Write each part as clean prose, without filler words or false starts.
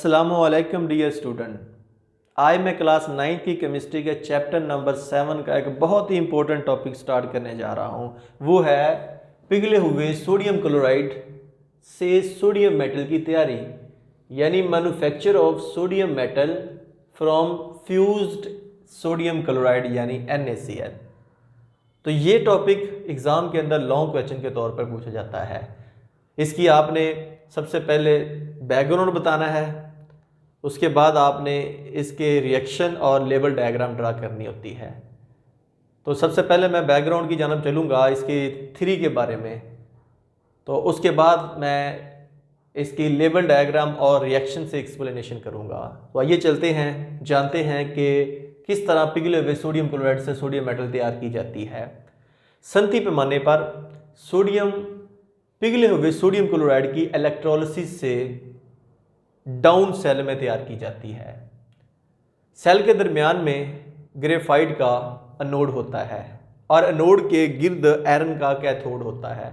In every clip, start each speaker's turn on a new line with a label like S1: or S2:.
S1: अस्सलामुअलैकुम dear student. आज मैं क्लास 9 की केमिस्ट्री के चैप्टर नंबर 7 का एक बहुत ही इंपॉर्टेंट टॉपिक स्टार्ट करने जा रहा हूँ। वो है पिघले हुए सोडियम क्लोराइड से सोडियम मेटल की तैयारी, यानी manufacture of sodium metal from fused sodium chloride यानी NaCl। तो ये टॉपिक एग्ज़ाम के अंदर लॉन्ग क्वेश्चन के तौर पर पूछा जाता है। इसकी आपने सबसे पहले बैकग्राउंड बताना है, उसके बाद आपने इसके रिएक्शन और लेवल डायग्राम ड्रा करनी होती है। तो सबसे पहले मैं बैकग्राउंड की जानब चलूँगा इसके थ्री के बारे में, तो उसके बाद मैं इसकी लेवल डायग्राम और रिएक्शन से एक्सप्लेनेशन करूँगा। तो आइए चलते हैं, जानते हैं कि किस तरह पिघले हुए सोडियम क्लोराइड से सोडियम मेटल तैयार की जाती है। सनती पैमाने पर सोडियम पिघले हुए सोडियम क्लोराइड की इलेक्ट्रोलिसिस से डाउन सेल में तैयार की जाती है। सेल के दरमियान में ग्रेफाइट का एनोड होता है और एनोड के गिर्द आयरन का कैथोड होता है।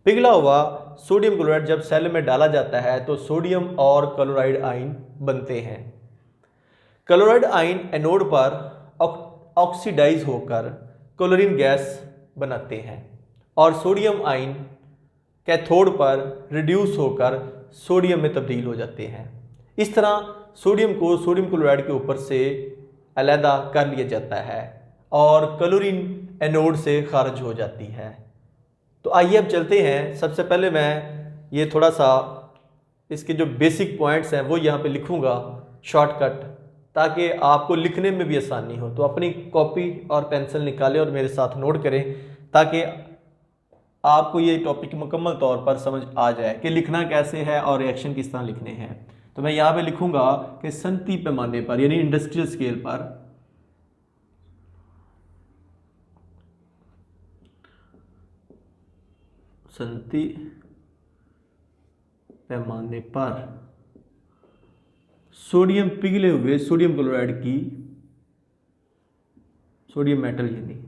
S1: पिघला हुआ सोडियम क्लोराइड जब सेल में डाला जाता है तो सोडियम और क्लोराइड आयन बनते हैं। क्लोराइड आयन एनोड पर ऑक्सीडाइज होकर क्लोरीन गैस बनाते हैं और सोडियम आयन कैथोड पर रिड्यूस होकर सोडियम में तब्दील हो जाते हैं। इस तरह सोडियम को सोडियम क्लोराइड के ऊपर से अलहदा कर लिया जाता है और क्लोरीन एनोड से खारिज हो जाती है। तो आइए अब चलते हैं। सबसे पहले मैं ये थोड़ा सा इसके जो बेसिक पॉइंट्स हैं वो यहाँ पे लिखूँगा शॉर्टकट, ताकि आपको लिखने में भी आसानी हो। तो अपनी कॉपी और पेंसिल निकालें और मेरे साथ नोट करें, ताकि आपको ये टॉपिक मुकम्मल तौर पर समझ आ जाए कि लिखना कैसे है और रिएक्शन किस तरह लिखने हैं। तो मैं यहाँ पे लिखूँगा कि सनती पैमाने पर यानी इंडस्ट्रियल स्केल पर सनती पैमाने पर सोडियम पिघले हुए सोडियम क्लोराइड की सोडियम मेटल यानी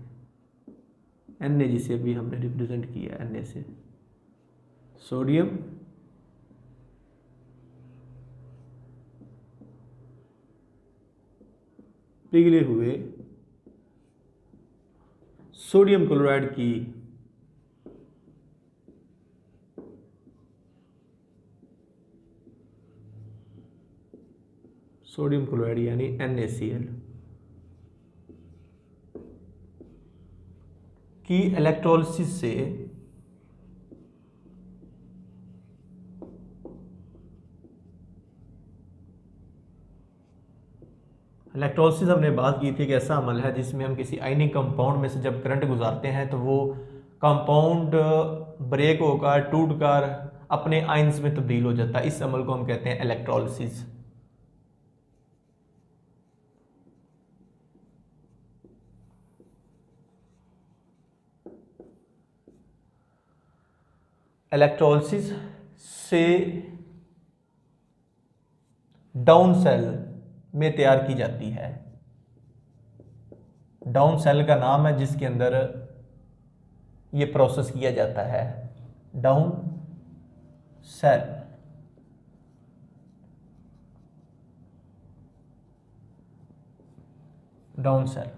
S1: Na, जिसे भी हमने रिप्रेजेंट किया Na से सोडियम पिघले हुए सोडियम क्लोराइड की सोडियम क्लोराइड यानी NaCl की इलेक्ट्रोलिसिस से इलेक्ट्रोलिसिस हमने बात की थी कि ऐसा अमल है जिसमें हम किसी आयनिक कंपाउंड में से जब करंट गुजारते हैं तो वो कंपाउंड ब्रेक होकर टूटकर अपने आयंस में तब्दील हो जाता है। इस अमल को हम कहते हैं इलेक्ट्रोलिसिस। इलेक्ट्रोलिसिस से डाउन सेल में तैयार की जाती है। डाउन सेल का नाम है जिसके अंदर ये प्रोसेस किया जाता है, डाउन सेल। डाउन सेल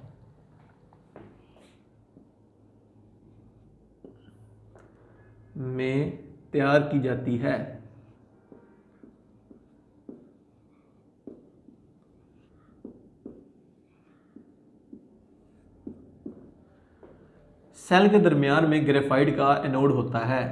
S1: में तैयार की जाती है। सेल के दरमियान में ग्रेफाइट का एनोड होता है।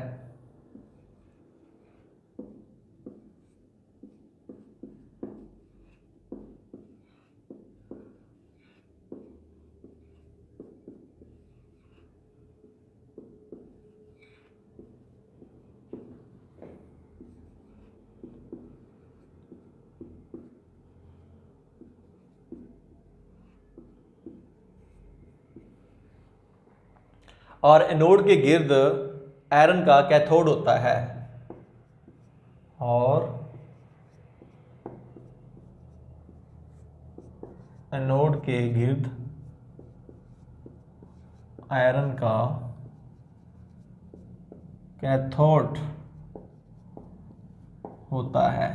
S1: और एनोड के गिर्द आयरन का कैथोड होता है और एनोड के गिर्द आयरन का कैथोड होता है।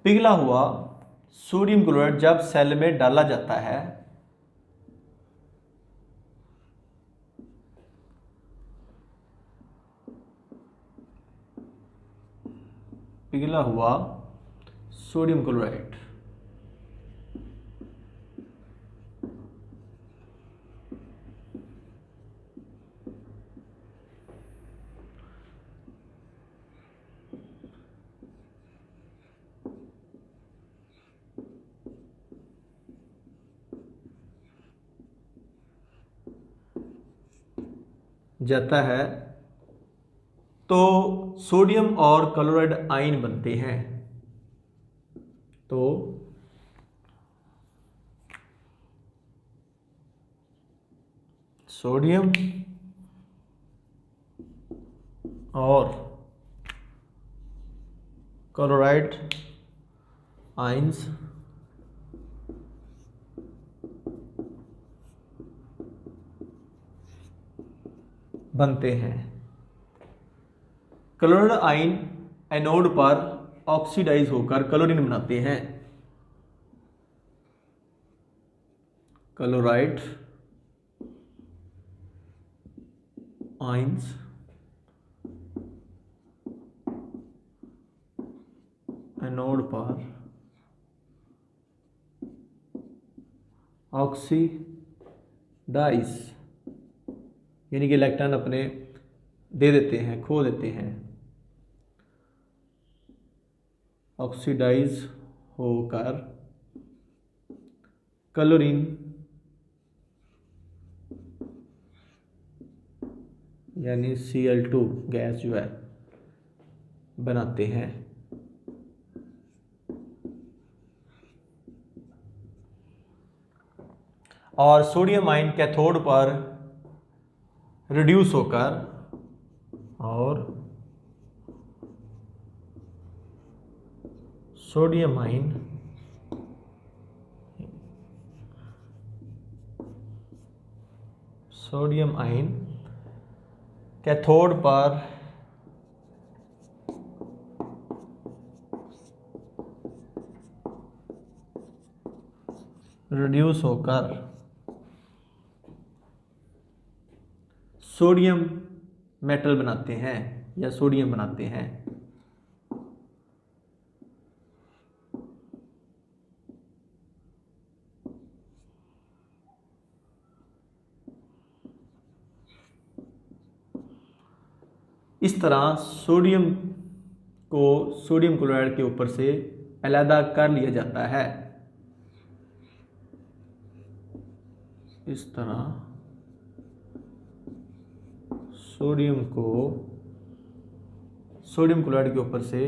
S1: पिघला हुआ सोडियम क्लोराइड जब सेल में डाला जाता है पिघला हुआ सोडियम क्लोराइड जाता है तो सोडियम और क्लोराइड आयन बनते हैं। तो सोडियम और क्लोराइड आयंस बनते हैं। क्लोराइड आयन एनोड पर ऑक्सीडाइज होकर क्लोरीन बनाते हैं। क्लोराइड आयंस एनोड पर ऑक्सीडाइज यानी कि इलेक्ट्रॉन अपने दे देते हैं, खो देते हैं, ऑक्सीडाइज होकर क्लोरीन यानी Cl2 गैस जो है बनाते हैं। और सोडियम आयन कैथोड पर रिड्यूस होकर और सोडियम आयन कैथोड पर रिड्यूस होकर सोडियम मेटल बनाते हैं या सोडियम बनाते हैं। इस तरह सोडियम को सोडियम क्लोराइड के ऊपर से अलग कर लिया जाता है। इस तरह सोडियम को सोडियम क्लोराइड के ऊपर से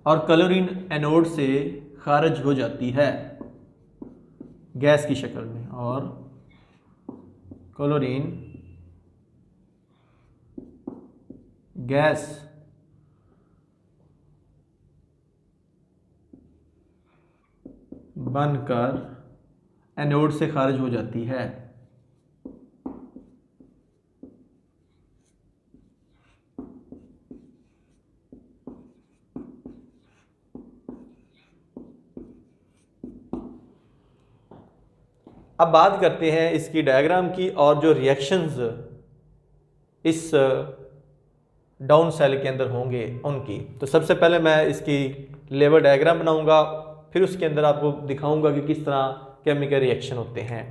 S1: और क्लोरीन एनोड से खारिज हो जाती है गैस की शक्ल में। और क्लोरीन गैस बनकर एनोड से खारिज हो जाती है। अब बात करते हैं इसकी डायग्राम की और जो रिएक्शंस इस डाउन सेल के अंदर होंगे उनकी। तो सबसे पहले मैं इसकी लेवल डायग्राम बनाऊंगा, फिर उसके अंदर आपको दिखाऊंगा कि किस तरह केमिकल रिएक्शन होते हैं।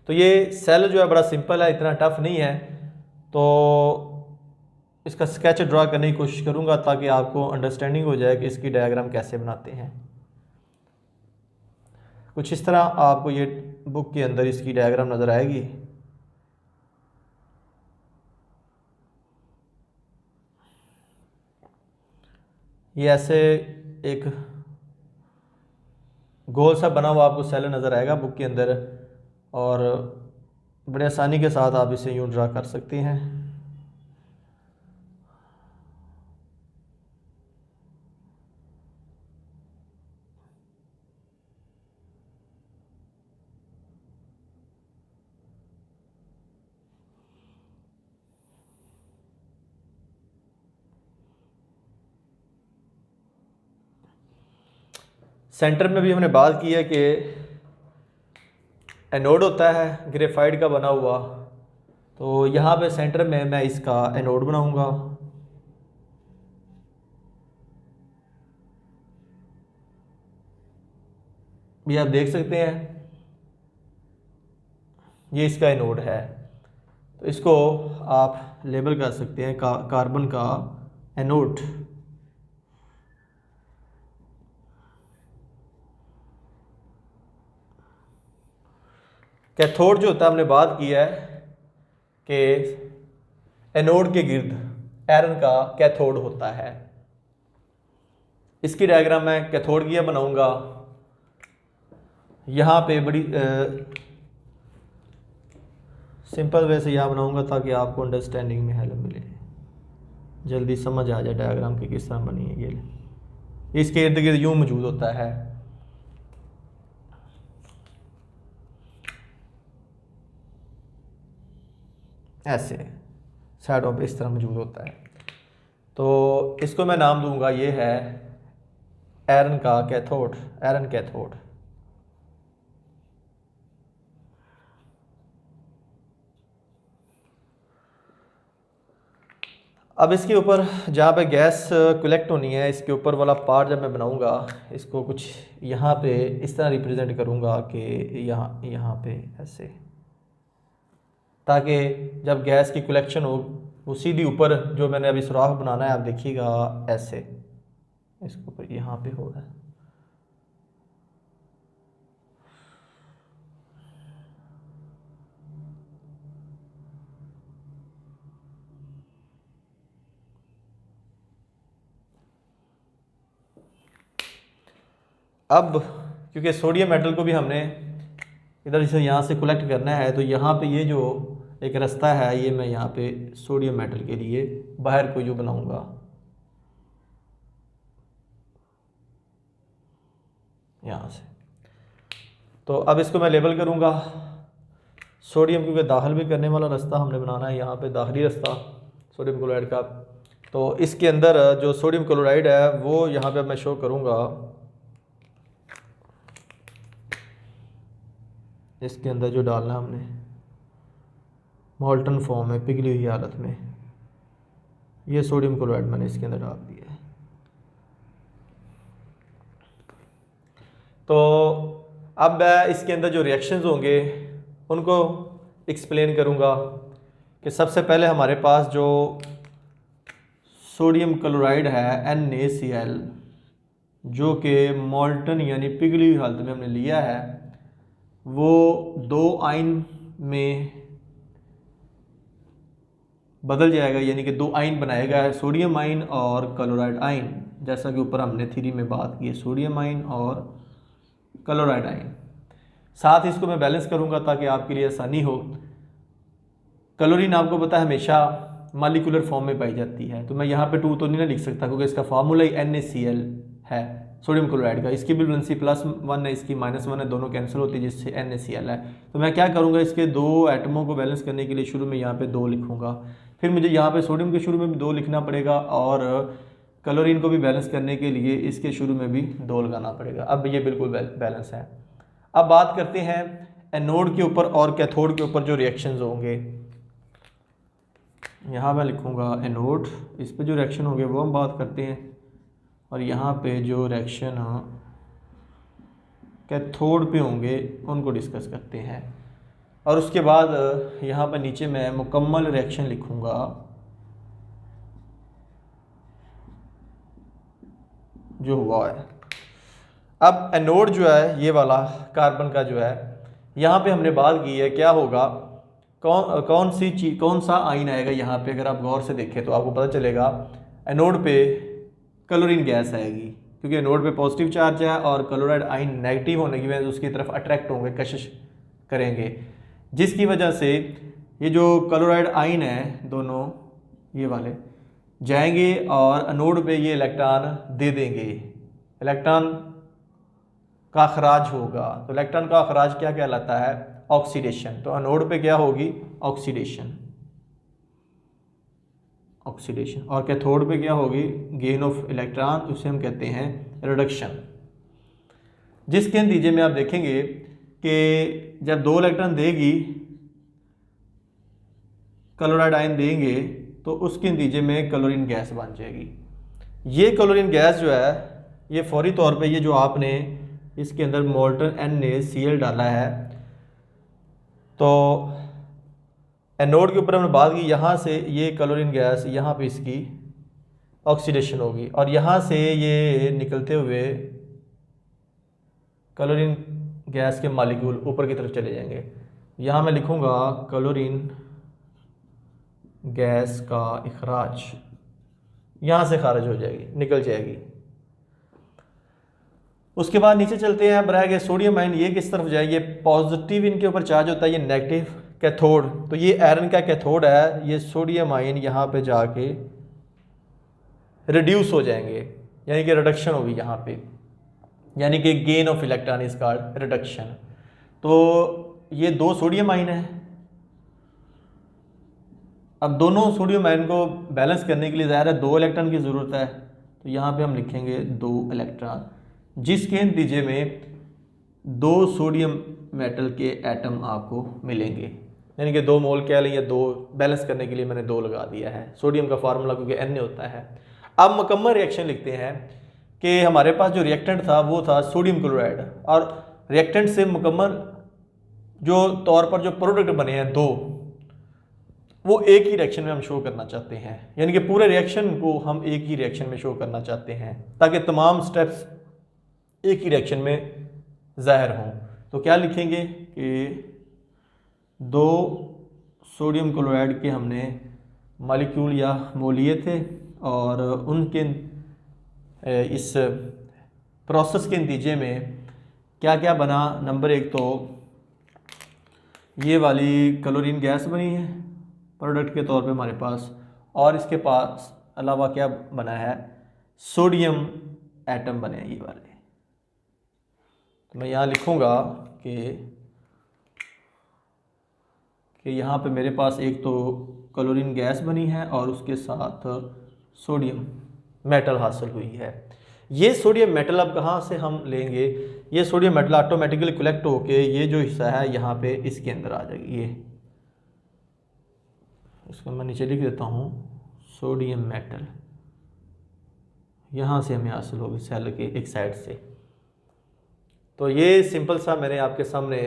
S1: तो ये सेल जो है बड़ा सिंपल है, इतना टफ नहीं है। तो इसका स्केच ड्रा करने की कोशिश करूंगा ताकि आपको अंडरस्टैंडिंग हो जाए कि इसकी डायग्राम कैसे बनाते हैं। कुछ इस तरह आपको ये बुक के अंदर इसकी डायग्राम नज़र आएगी। ये ऐसे एक गोल सा बना हुआ आपको सेल नज़र आएगा बुक के अंदर, और बड़े आसानी के साथ आप इसे यूँ ड्रा कर सकते हैं। सेंटर में भी हमने बात की है कि एनोड होता है ग्रेफाइट का बना हुआ, तो यहाँ पे सेंटर में मैं इसका एनोड बनाऊंगा। ये आप देख सकते हैं, ये इसका एनोड है। तो इसको आप लेबल कर सकते हैं कार्बन का एनोड। कैथोड जो होता है, हमने बात की है कि एनोड के गिर्द आयरन का कैथोड होता है। इसकी डायग्राम मैं कैथोड की बनाऊंगा। यहाँ पे बड़ी सिंपल वे से यहाँ बनाऊंगा ताकि आपको अंडरस्टैंडिंग में हेल्प मिले, जल्दी समझ आ जाए डायग्राम की किस तरह बनी है। ये इसके इर्द गिर्द यूँ मौजूद होता है। ऐसे साइडों पे इस तरह मौजूद होता है। तो इसको मैं नाम दूंगा, ये है आयरन का कैथोड, आयरन कैथोड। अब इसके ऊपर जहाँ पे गैस कलेक्ट होनी है, इसके ऊपर वाला पार्ट जब मैं बनाऊंगा, इसको कुछ यहाँ पे इस तरह रिप्रेजेंट करूँगा कि यहाँ पे ऐसे, ताकि जब गैस की कलेक्शन हो वो सीधी ऊपर जो मैंने अभी सुराख बनाना है, आप देखिएगा ऐसे इसके ऊपर यहाँ पे हो रहा है। अब क्योंकि सोडियम मेटल को भी हमने इधर से यहाँ से कलेक्ट करना है, तो यहाँ पे ये जो एक रास्ता है, ये मैं यहाँ पे सोडियम मेटल के लिए बाहर को जो बनाऊंगा यहाँ से। तो अब इसको मैं लेबल करूँगा सोडियम, क्योंकि दाखिल भी करने वाला रास्ता हमने बनाना है यहाँ पे, दाखिली रास्ता सोडियम क्लोराइड का। तो इसके अंदर जो सोडियम क्लोराइड है वो यहाँ पे मैं शो करूँगा, इसके अंदर जो डालना हमने मॉल्टन फॉर्म में, पिघली हुई हालत में, ये सोडियम क्लोराइड मैंने इसके अंदर डाल दिया है। तो अब इसके अंदर जो रिएक्शंस होंगे उनको एक्सप्लेन करूँगा कि सबसे पहले हमारे पास जो सोडियम क्लोराइड है NaCl, जो कि मॉल्टन यानी पिघली हुई हालत में हमने लिया है, वो दो आयन में बदल जाएगा, यानी कि दो आयन बनाएगा, सोडियम आयन और क्लोराइड आयन, जैसा कि ऊपर हमने थ्योरी में बात की है, सोडियम आयन और क्लोराइड आयन। साथ ही इसको मैं बैलेंस करूंगा ताकि आपके लिए आसानी हो। क्लोरीन आपको पता है हमेशा मॉलिक्यूलर फॉर्म में पाई जाती है, तो मैं यहाँ पे 2 तो नहीं ना लिख सकता क्योंकि इसका फार्मूला ही NaCl है सोडियम क्लोराइड का। इसकी भी वैलेंसी +1 है, इसकी -1 है, दोनों कैंसिल होती है जिससे NaCl है। तो मैं क्या करूँगा, इसके 2 एटमों को बैलेंस करने के लिए शुरू में यहाँ पे 2 लिखूँगा, फिर मुझे यहाँ पे सोडियम के शुरू में भी 2 लिखना पड़ेगा और क्लोरीन को भी बैलेंस करने के लिए इसके शुरू में भी 2 लगाना पड़ेगा। अब ये बिल्कुल बैलेंस है। अब बात करते हैं एनोड के ऊपर और कैथोड के ऊपर जो रिएक्शंस होंगे। यहाँ मैं लिखूँगा एनोड, इस पे जो रिएक्शन होंगे वो हम बात करते हैं, और यहाँ पे जो रिएक्शन कैथोड पे होंगे उनको डिस्कस करते हैं। और उसके बाद यहाँ पर नीचे मैं मुकम्मल रिएक्शन लिखूँगा जो हुआ है। अब एनोड जो है ये वाला कार्बन का जो है, यहाँ पे हमने बात की है क्या होगा, कौन सा आयन आएगा यहाँ पे। अगर आप गौर से देखें तो आपको पता चलेगा एनोड पे क्लोरीन गैस आएगी, क्योंकि एनोड पे पॉजिटिव चार्ज है और क्लोराइड आयन नेगेटिव होने की वजह से उसकी तरफ अट्रैक्ट होंगे, कशिश करेंगे, जिसकी वजह से ये जो क्लोराइड आयन है दोनों ये वाले जाएंगे और एनोड पे ये इलेक्ट्रॉन दे देंगे, इलेक्ट्रॉन का अखराज होगा। तो इलेक्ट्रॉन का अखराज क्या कहलाता है, ऑक्सीडेशन। तो एनोड पे क्या होगी, ऑक्सीडेशन, ऑक्सीडेशन। और कैथोड पे क्या होगी, गेन ऑफ इलेक्ट्रॉन, उसे हम कहते हैं रिडक्शन। जिसके नतीजे में आप देखेंगे कि जब 2 इलेक्ट्रॉन देगी, क्लोराइड आयन देंगे, तो उसके नतीजे में क्लोरीन गैस बन जाएगी। ये क्लोरीन गैस जो है ये फौरी तौर पे ये जो आपने इसके अंदर मोल्टन NaCl डाला है, तो एनोड के ऊपर हमने बात की, यहाँ से ये क्लोरीन गैस यहाँ पे इसकी ऑक्सीडेशन होगी और यहाँ से ये निकलते हुए क्लोरीन गैस के मॉलिक्यूल ऊपर की तरफ चले जाएंगे। यहाँ मैं लिखूँगा क्लोरीन गैस का इखराज, यहाँ से खारिज हो जाएगी, निकल जाएगी। उसके बाद नीचे चलते हैं, बराह गैस सोडियम आयन ये किस तरफ जाएगी, ये पॉजिटिव इनके ऊपर चार्ज होता है, ये नेगेटिव कैथोड, तो ये आयरन का कैथोड है, ये सोडियम आयन यहाँ पे जाके रिड्यूस हो जाएंगे, यानी कि रिडक्शन होगी यहाँ पे, यानी कि gain of electron is called reduction. तो ये 2 सोडियम आयन है। अब दोनों सोडियम आयन को बैलेंस करने के लिए ज़ाहिर है 2 इलेक्ट्रॉन की ज़रूरत है, तो यहाँ पे हम लिखेंगे 2 इलेक्ट्रॉन, जिसके नतीजे में 2 सोडियम मेटल के एटम आपको मिलेंगे, यानी कि 2 मोल कह लें या 2, बैलेंस करने के लिए मैंने 2 लगा दिया है। सोडियम का फार्मूला क्योंकि Na होता है। अब मुकम्मल रिएक्शन लिखते हैं कि हमारे पास जो रिएक्टेंट था वो था सोडियम क्लोराइड, और रिएक्टेंट से मुकम्मल जो तौर पर जो प्रोडक्ट बने हैं 2, वो एक ही रिएक्शन में हम शो करना चाहते हैं, यानी कि पूरे रिएक्शन को हम एक ही रिएक्शन में शो करना चाहते हैं ताकि तमाम स्टेप्स एक ही रिएक्शन में ज़ाहिर हों। तो क्या लिखेंगे कि 2 सोडियम क्लोराइड के हमने मॉलिक्यूल या मोल लिए थे और उनके इस प्रोसेस के नतीजे में क्या क्या बना। नंबर 1 तो ये वाली क्लोरीन गैस बनी है प्रोडक्ट के तौर पे हमारे पास, और इसके पास अलावा क्या बना है, सोडियम एटम बने हैं ये वाले। तो मैं यहाँ लिखूँगा कि यहाँ पे मेरे पास एक तो क्लोरीन गैस बनी है और उसके साथ सोडियम मेटल हासिल हुई है। ये सोडियम मेटल अब कहाँ से हम लेंगे, ये सोडियम मेटल ऑटोमेटिकली कलेक्ट होके ये जो हिस्सा है यहाँ पे इसके अंदर आ जाएगी। ये इसको मैं नीचे लिख देता हूँ, सोडियम मेटल यहाँ से हमें हासिल होगी सेल के एक साइड से। तो ये सिंपल सा मैंने आपके सामने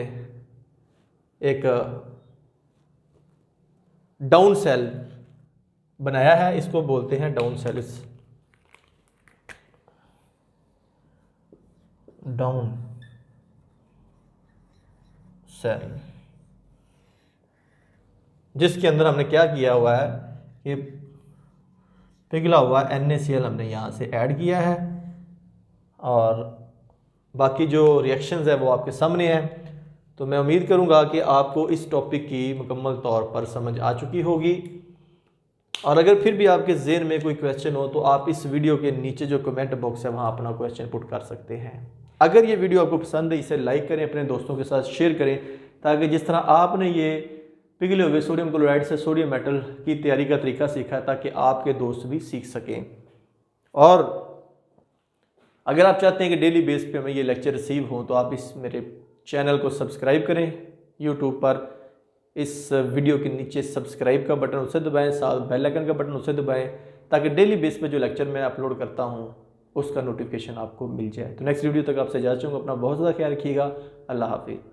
S1: एक डाउन सेल बनाया है, इसको बोलते हैं डाउन सेल्स, डाउन सेल, जिसके अंदर हमने क्या किया हुआ है कि पिघला हुआ NaCl हमने यहाँ से ऐड किया है और बाकी जो रिएक्शंस है वो आपके सामने है। तो मैं उम्मीद करूँगा कि आपको इस टॉपिक की मुकम्मल तौर पर समझ आ चुकी होगी, और अगर फिर भी आपके ज़हन में कोई क्वेश्चन हो तो आप इस वीडियो के नीचे जो कमेंट बॉक्स है वहाँ अपना क्वेश्चन पुट कर सकते हैं। अगर ये वीडियो आपको पसंद है इसे लाइक करें, अपने दोस्तों के साथ शेयर करें, ताकि जिस तरह आपने ये पिघले हुए सोडियम क्लोराइड से सोडियम मेटल की तैयारी का तरीका सीखा है ताकि आपके दोस्त भी सीख सकें। और अगर आप चाहते हैं कि डेली बेस पे हमें ये लेक्चर रिसीव हो तो आप इस मेरे चैनल को सब्सक्राइब करें यूट्यूब पर। इस वीडियो के नीचे सब्सक्राइब का बटन उसे दबाएं, साथ बेल आइकन का बटन उसे दबाएं, ताकि डेली बेस पे जो लेक्चर मैं अपलोड करता हूँ उसका नोटिफिकेशन आपको मिल जाए। तो नेक्स्ट वीडियो तक आपसे इजाज़त चाहूँगा। अपना बहुत ज़्यादा ख्याल रखिएगा। अल्लाह हाफिज़।